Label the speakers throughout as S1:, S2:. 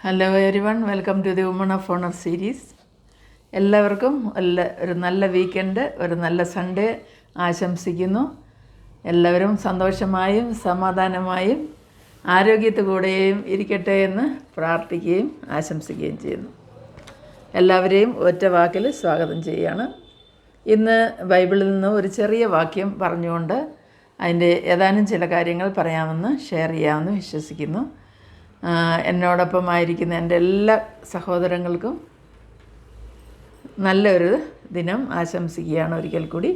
S1: Hello everyone, welcome to the woman of honour series. എല്ലാവർക്കും ഒരു നല്ല weekend, ഒരു നല്ല സൺഡേ ആശംസിക്കുന്നു. എല്ലാവരും സന്തോഷമായും സമാധാനമായും ആരോഗ്യത്തോടെയും ഇരിക്കട്ടെ എന്ന് പ്രാർത്ഥിക്കുകയും ആശംസിക്കുകയും ചെയ്യുന്നു. എല്ലാവരെയും ഒറ്റ വാക്കിൽ സ്വാഗതം ചെയ്യുകയാണ്. ഇന്ന് ബൈബിളിൽ നിന്ന് ഒരു ചെറിയ വാക്യം പറഞ്ഞുകൊണ്ട് അതിൻ്റെ ഏതാനും ചില കാര്യങ്ങൾ പറയാമെന്ന് ഷെയർ ചെയ്യാമെന്ന് വിശ്വസിക്കുന്നു. എന്നോടൊപ്പം ആയിരിക്കുന്ന എൻ്റെ എല്ലാ സഹോദരങ്ങൾക്കും നല്ലൊരു ദിനം ആശംസിക്കുകയാണ് ഒരിക്കൽ കൂടി.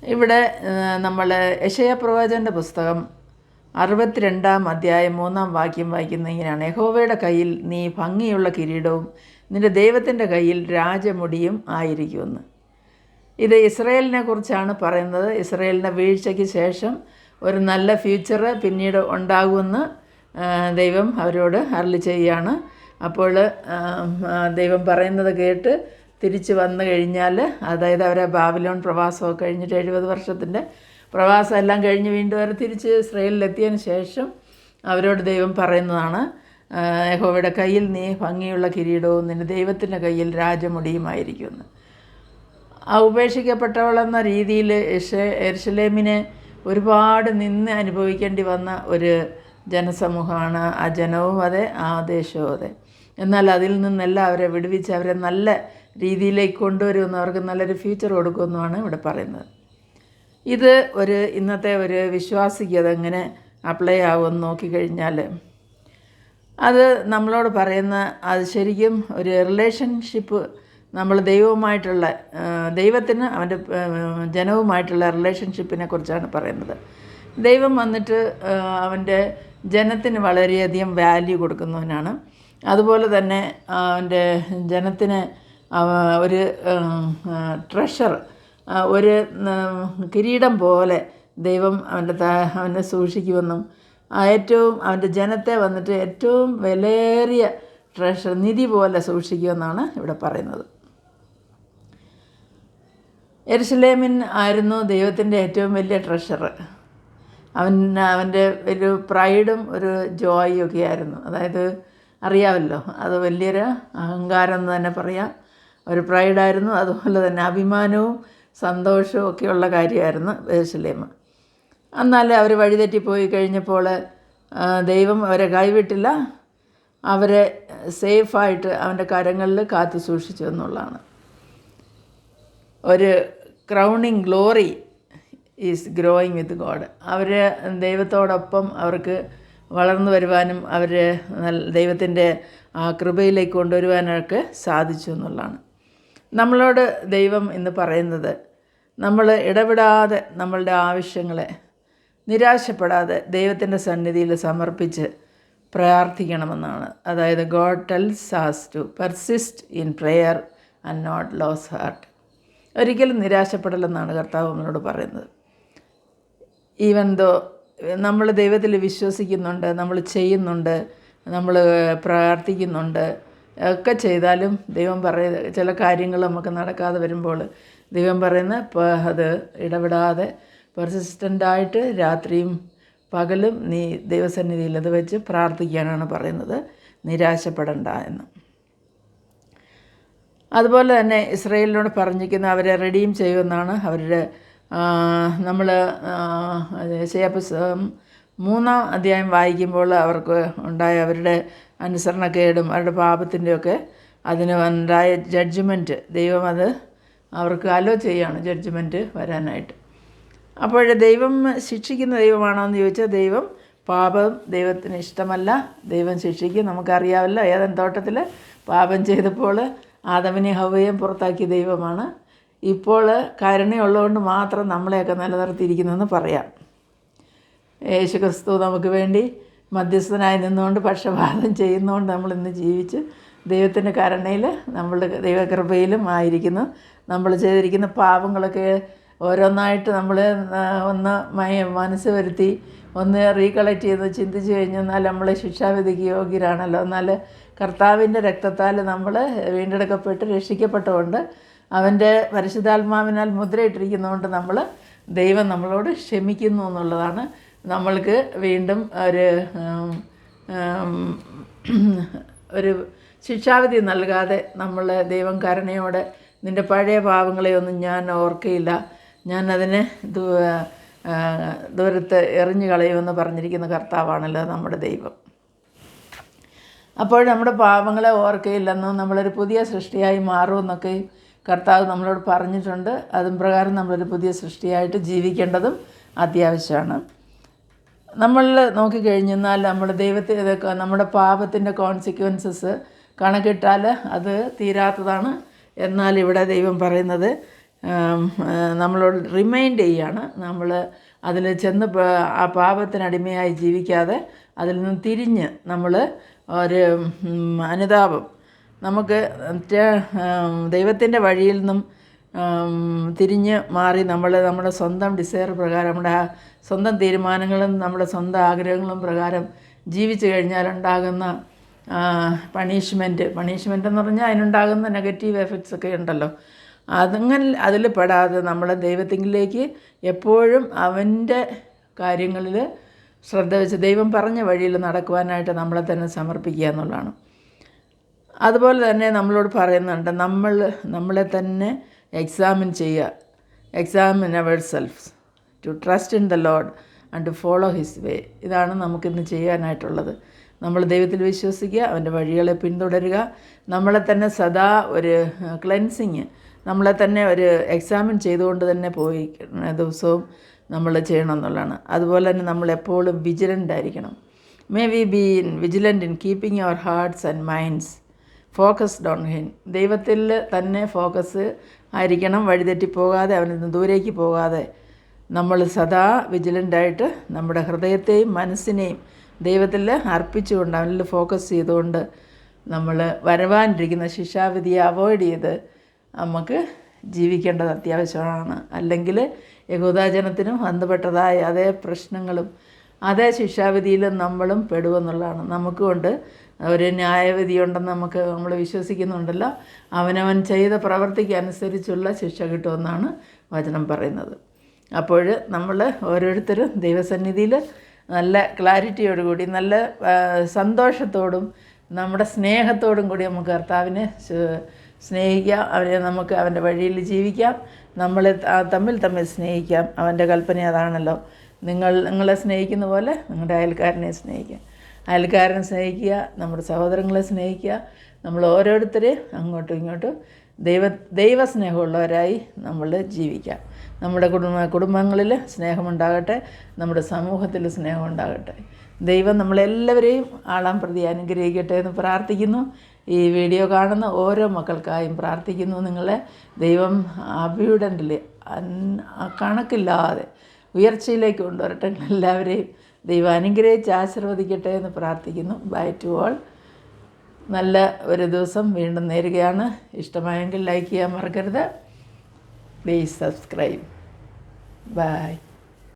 S1: ഇവിടെ നമ്മൾ യെശയ്യാ പ്രവാചകൻ്റെ പുസ്തകം 62-ാം അധ്യായം 3-ാം വാക്യം വായിക്കുന്ന ഇങ്ങനെയാണ്: യഹോവയുടെ കയ്യിൽ നീ ഭംഗിയുള്ള കിരീടവും നിൻ്റെ ദൈവത്തിൻ്റെ കയ്യിൽ രാജമുടിയും ആയിരിക്കുമെന്ന്. ഇത് ഇസ്രായേലിനെ കുറിച്ചാണ് പറയുന്നത്. ഇസ്രായേലിൻ്റെ വീഴ്ചയ്ക്ക് ശേഷം ഒരു നല്ല ഫ്യൂച്ചർ പിന്നീട് ഉണ്ടാകുമെന്ന് ദൈവം അവരോട് അരുളി ചെയ്യുകയാണ്. അപ്പോൾ ദൈവം പറയുന്നത് കേട്ട് തിരിച്ച് വന്നു കഴിഞ്ഞാൽ, അതായത് അവരെ ബാബിലോൺ പ്രവാസമൊക്കെ കഴിഞ്ഞിട്ട് 70 വർഷത്തിൻ്റെ പ്രവാസം എല്ലാം കഴിഞ്ഞ് വീണ്ടും അവർ തിരിച്ച് ഇസ്രായേലിലെത്തിയതിന് ശേഷം അവരോട് ദൈവം പറയുന്നതാണ്: യഹോവയുടെ കയ്യിൽ നീ ഭംഗിയുള്ള കിരീടവും നിൻ്റെ ദൈവത്തിൻ്റെ കയ്യിൽ രാജമുടിയുമായിരിക്കുമെന്ന്. ഉപേക്ഷിക്കപ്പെട്ടവളെന്ന രീതിയിൽ യെരുശലേമിനെ ഒരുപാട് നിന്ന് അനുഭവിക്കേണ്ടി വന്ന ഒരു ജനസമൂഹമാണ് ആ ജനവും അതെ, ആ ദേശവും അതെ. എന്നാൽ അതിൽ നിന്നെല്ലാം അവരെ വിടുവിച്ച് അവരെ നല്ല രീതിയിലേക്ക് കൊണ്ടുവരുമെന്ന്, അവർക്ക് നല്ലൊരു ഫ്യൂച്ചർ കൊടുക്കുമെന്നുമാണ് ഇവിടെ പറയുന്നത്. ഇത് ഇന്നത്തെ ഒരു വിശ്വാസിക്ക് അതെങ്ങനെ അപ്ലൈ ആകുമെന്ന് നോക്കിക്കഴിഞ്ഞാൽ, അത് നമ്മളോട് പറയുന്ന അത് ശരിക്കും ഒരു റിലേഷൻഷിപ്പ്, നമ്മൾ ദൈവത്തിന് അവൻ്റെ ജനവുമായിട്ടുള്ള റിലേഷൻഷിപ്പിനെ കുറിച്ചാണ് പറയുന്നത്. ദൈവം വന്നിട്ട് അവൻ്റെ ജനത്തിന് വളരെയധികം വാല്യൂ കൊടുക്കുന്നവനാണ്. അതുപോലെ തന്നെ അവൻ്റെ ജനത്തിന് ഒരു ട്രഷർ, ഒരു കിരീടം പോലെ ദൈവം അവനെ സൂക്ഷിക്കുമെന്നും, അവൻ്റെ ജനത്തെ വന്നിട്ട് ഏറ്റവും വിലയേറിയ ട്രഷർ, നിധി പോലെ സൂക്ഷിക്കുമെന്നാണ് ഇവിടെ പറയുന്നത്. യെരുശലേമിൻ ആയിരുന്നു ദൈവത്തിൻ്റെ ഏറ്റവും വലിയ ട്രഷർ. അവൻ്റെ ഒരു പ്രൈഡും ഒരു ജോയും ഒക്കെ ആയിരുന്നു. അതായത് അറിയാമല്ലോ, അത് വലിയൊരു അഹങ്കാരം എന്ന് തന്നെ പറയാം. ഒരു പ്രൈഡായിരുന്നു. അതുപോലെ തന്നെ അഭിമാനവും സന്തോഷവും ഒക്കെയുള്ള കാര്യമായിരുന്നു യെരുശലേം. എന്നാലേ അവർ വഴിതെറ്റിപ്പോയി കഴിഞ്ഞപ്പോൾ ദൈവം അവരെ കൈവിട്ടില്ല. അവരെ സേഫായിട്ട് അവൻ്റെ കരങ്ങളിൽ കാത്തു സൂക്ഷിച്ചു എന്നുള്ളതാണ്. ഒരു crowning glory is growing with God. അവർ ദൈവത്തോടൊപ്പം അവർക്ക് വളർന്നു വരുവാനും അവർ ദൈവത്തിൻ്റെ ആ കൃപയിലേക്ക് കൊണ്ടുവരുവാനൊക്കെ സാധിച്ചു എന്നുള്ളതാണ്. നമ്മളോട് ദൈവം ഇന്ന് പറയുന്നത്, നമ്മൾ ഇടപെടാതെ നമ്മളുടെ ആവശ്യങ്ങളെ നിരാശപ്പെടാതെ ദൈവത്തിൻ്റെ സന്നിധിയിൽ സമർപ്പിച്ച് പ്രാർത്ഥിക്കണമെന്നാണ്. അതായത് God tells us to persist in prayer and not lose heart. ഒരിക്കലും നിരാശപ്പെടലെന്നാണ് കർത്താവ് നമ്മളോട് പറയുന്നത്. ഈവൻ ദോ നമ്മൾ ദൈവത്തിൽ വിശ്വസിക്കുന്നുണ്ട്, നമ്മൾ ചെയ്യുന്നുണ്ട്, നമ്മൾ പ്രാർത്ഥിക്കുന്നുണ്ട്, ഒക്കെ ചെയ്താലും ദൈവം പറയുന്ന ചില കാര്യങ്ങൾ നമുക്ക് നടക്കാതെ വരുമ്പോൾ ദൈവം പറയുന്ന അത് ഇടപെടാതെ പെർസിസ്റ്റൻ്റായിട്ട് രാത്രിയും പകലും നീ ദൈവസന്നിധിയിൽ അത് വെച്ച് പ്രാർത്ഥിക്കാനാണ് പറയുന്നത്, നിരാശപ്പെടണ്ട എന്ന്. അതുപോലെ തന്നെ ഇസ്രായേലിനോട് പറഞ്ഞിരിക്കുന്ന അവരെ റെഡീം ചെയ്യുമെന്നാണ്. നമ്മൾ യെശയ്യാ പുസ്തകം 3-ാം അധ്യായം വായിക്കുമ്പോൾ അവർക്ക് ഉണ്ടായ അവരുടെ അനുസരണക്കേടും അവരുടെ പാപത്തിൻ്റെയൊക്കെ അതിന് ഉണ്ടായ ജഡ്ജ്മെൻറ്റ്, ദൈവം അത് അവർക്ക് അലോ ചെയ്യാണ്, ജഡ്ജ്മെൻറ്റ് വരാനായിട്ട്. അപ്പോൾ ദൈവം ശിക്ഷിക്കുന്ന ദൈവമാണോ എന്ന് ചോദിച്ചാൽ, പാപം ദൈവത്തിന് ഇഷ്ടമല്ല, ദൈവം ശിക്ഷിക്കും. നമുക്കറിയാമല്ലോ, ഏദൻ തോട്ടത്തിൽ പാപം ചെയ്തപ്പോൾ ആദമിനെ ഹവ്വയെയും പുറത്താക്കിയ ദൈവമാണ്. ഇപ്പോൾ കരുണയുള്ളതുകൊണ്ട് മാത്രം നമ്മളെയൊക്കെ നിലനിർത്തിയിരിക്കുന്നതെന്ന് പറയാം. യേശു ക്രിസ്തു നമുക്ക് വേണ്ടി മധ്യസ്ഥനായി നിന്നുകൊണ്ട് പക്ഷപാതം ചെയ്യുന്നതുകൊണ്ട് നമ്മളിന്ന് ജീവിച്ച് ദൈവത്തിൻ്റെ കരുണയിൽ, നമ്മളുടെ ദൈവകൃപയിലും ആയിരിക്കുന്നു. നമ്മൾ ചെയ്തിരിക്കുന്ന പാപങ്ങളൊക്കെ ഓരോന്നായിട്ട് നമ്മൾ ഒന്ന് മനസ്സ് വരുത്തി ഒന്ന് റീകളക്ട് ചെയ്ത് ചിന്തിച്ച് കഴിഞ്ഞാൽ നമ്മൾ ശിക്ഷാവിധിക്ക് യോഗ്യരാണല്ലോ. എന്നാൽ കർത്താവിൻ്റെ രക്തത്താൽ നമ്മൾ വീണ്ടെടുക്കപ്പെട്ട് രക്ഷിക്കപ്പെട്ടുകൊണ്ട് അവൻ്റെ പരിശുദ്ധാത്മാവിനാൽ മുദ്രയിട്ടിരിക്കുന്നതുകൊണ്ട് ദൈവം നമ്മളോട് ക്ഷമിക്കുന്നു എന്നുള്ളതാണ്. നമ്മൾക്ക് വീണ്ടും ഒരു ഒരു ശിക്ഷാവിധി നൽകാതെ ദൈവം കരുണയോടെ നിൻ്റെ പഴയ പാവങ്ങളെയൊന്നും ഞാൻ ഓർക്കയില്ല, ഞാൻ അതിനെ ദൂരത്ത് എറിഞ്ഞു കളയുമെന്ന് പറഞ്ഞിരിക്കുന്ന കർത്താവാണല്ലോ നമ്മുടെ ദൈവം. അപ്പോൾ നമ്മുടെ പാപങ്ങളെ ഓർക്കയില്ലെന്നും നമ്മളൊരു പുതിയ സൃഷ്ടിയായി മാറുമെന്നൊക്കെ കർത്താവ് നമ്മളോട് പറഞ്ഞിട്ടുണ്ട്. അതും പ്രകാരം നമ്മളൊരു പുതിയ സൃഷ്ടിയായിട്ട് ജീവിക്കേണ്ടതും അത്യാവശ്യമാണ്. നമ്മൾ നോക്കിക്കഴിഞ്ഞാൽ നമ്മുടെ പാപത്തിൻ്റെ കോൺസിക്വൻസസ് കണക്കിട്ടാൽ അത് തീരാത്തതാണ്. എന്നാൽ ഇവിടെ ദൈവം പറയുന്നത് നമ്മളോട് റിമൈൻഡ് ചെയ്യാണ്, നമ്മൾ അതിൽ ചെന്ന് ആ പാപത്തിനടിമയായി ജീവിക്കാതെ അതിൽ നിന്ന് തിരിഞ്ഞ് നമ്മൾ ഒരു അനുതാപം, നമുക്ക് ദൈവത്തിൻ്റെ വഴിയിൽ നിന്നും തിരിഞ്ഞ് മാറി നമ്മുടെ സ്വന്തം ഡിസയർ പ്രകാരം, നമ്മുടെ സ്വന്തം തീരുമാനങ്ങളും നമ്മുടെ സ്വന്തം ആഗ്രഹങ്ങളും പ്രകാരം ജീവിച്ചു കഴിഞ്ഞാലുണ്ടാകുന്ന പണിഷ്മെൻറ്റ് എന്ന് പറഞ്ഞാൽ അതിനുണ്ടാകുന്ന നെഗറ്റീവ് എഫക്ട്സ് ഒക്കെ ഉണ്ടല്ലോ, അതിൽ പെടാതെ നമ്മളെ ദൈവത്തിലേക്ക് എപ്പോഴും അവൻ്റെ കാര്യങ്ങളിൽ ശ്രദ്ധ വെച്ച് ദൈവം പറഞ്ഞ വഴിയിൽ നടക്കുവാനായിട്ട് നമ്മളെ തന്നെ സമർപ്പിക്കുക എന്നുള്ളതാണ്. അതുപോലെ തന്നെ നമ്മളോട് പറയുന്നുണ്ട്, നമ്മളെ തന്നെ examine ourselves, to trust in the lord and to follow his way. ഇതാണ് നമുക്കിന്ന് ചെയ്യാനായിട്ടുള്ളത്. നമ്മൾ ദൈവത്തിൽ വിശ്വസിക്കുക, അവൻ്റെ വഴികളെ പിന്തുടരുക, നമ്മളെ തന്നെ സദാ ഒരു ക്ലെൻസിങ്, നമ്മളെ തന്നെ ഒരു എക്സാമിൻ ചെയ്തുകൊണ്ട് തന്നെ പോയി ദിവസവും നമ്മൾ ചെയ്യണം എന്നുള്ളതാണ്. അതുപോലെ തന്നെ നമ്മളെപ്പോഴും വിജിലൻ്റ് ആയിരിക്കണം. May we be vigilant in keeping our hearts and minds focused on him. ദൈവത്തിൽ തന്നെ ഫോക്കസ് ആയിരിക്കണം, വഴിതെറ്റിപ്പോകാതെ, അവനിൽ നിന്ന് ദൂരേക്ക് പോകാതെ നമ്മൾ സദാ വിജിലൻ്റായിട്ട് നമ്മുടെ ഹൃദയത്തെയും മനസ്സിനെയും ദൈവത്തിൽ അർപ്പിച്ചുകൊണ്ട് അവനിൽ ഫോക്കസ് ചെയ്തുകൊണ്ട് നമ്മൾ വരവാനിരിക്കുന്ന ശിക്ഷാവിധിയെ അവോയ്ഡ് ചെയ്ത് നമുക്ക് ജീവിക്കേണ്ടത് അത്യാവശ്യമാണ്. അല്ലെങ്കിൽ യഹൂദാജനത്തിനും ബന്ധപ്പെട്ടതായ അതേ പ്രശ്നങ്ങളും അതേ ശിക്ഷാവിധിയിലും നമ്മളും പെടുമെന്നുള്ളതാണ്. നമുക്കുമുണ്ട് ഒരു ന്യായവിധിയുണ്ടെന്ന് നമ്മൾ വിശ്വസിക്കുന്നുണ്ടല്ലോ, അവനവൻ ചെയ്ത പ്രവൃത്തിക്ക് അനുസരിച്ചുള്ള ശിക്ഷ കിട്ടുമെന്നാണ് വചനം പറയുന്നത്. അപ്പോൾ നമ്മൾ ഓരോരുത്തരും ദൈവസന്നിധിയിൽ നല്ല ക്ലാരിറ്റിയോടുകൂടി, നല്ല സന്തോഷത്തോടും നമ്മുടെ സ്നേഹത്തോടും കൂടി നമുക്ക് കർത്താവിനെ സ്നേഹിക്കാം, നമുക്ക് അവൻ്റെ വഴിയിൽ ജീവിക്കാം, നമ്മളെ തമ്മിൽ സ്നേഹിക്കാം. അവൻ്റെ കൽപ്പന അതാണല്ലോ, നിങ്ങളെ സ്നേഹിക്കുന്ന പോലെ നിങ്ങളുടെ അയൽക്കാരനെ സ്നേഹിക്കാം. അയൽക്കാരനെ സ്നേഹിക്കുക, നമ്മുടെ സഹോദരങ്ങളെ സ്നേഹിക്കുക. നമ്മൾ ഓരോരുത്തരെയും അങ്ങോട്ടും ഇങ്ങോട്ടും ദൈവസ്നേഹമുള്ളവരായി നമ്മൾ ജീവിക്കാം. നമ്മുടെ കുടുംബങ്ങളിൽ സ്നേഹമുണ്ടാകട്ടെ, നമ്മുടെ സമൂഹത്തിൽ സ്നേഹമുണ്ടാകട്ടെ. ദൈവം നമ്മളെല്ലാവരെയും ആളാം പ്രതി അനുഗ്രഹിക്കട്ടെ എന്ന് പ്രാർത്ഥിക്കുന്നു. ഈ വീഡിയോ കാണുന്ന ഓരോ മക്കൾക്കായും പ്രാർത്ഥിക്കുന്നു. നിങ്ങളെ ദൈവം അബ്യൂഡൻ്റിൽ കണക്കില്ലാതെ ഉയർച്ചയിലേക്ക് കൊണ്ടുവരട്ടെ. എല്ലാവരെയും ദൈവം അനുഗ്രഹിച്ച് ആശീർവദിക്കട്ടെ എന്ന് പ്രാർത്ഥിക്കുന്നു. Bye to all. നല്ല ഒരു ദിവസം വീണ്ടും നേരുകയാണ്. ഇഷ്ടമായെങ്കിൽ ലൈക്ക് ചെയ്യാൻ മറക്കരുത്. Please subscribe. ബൈ.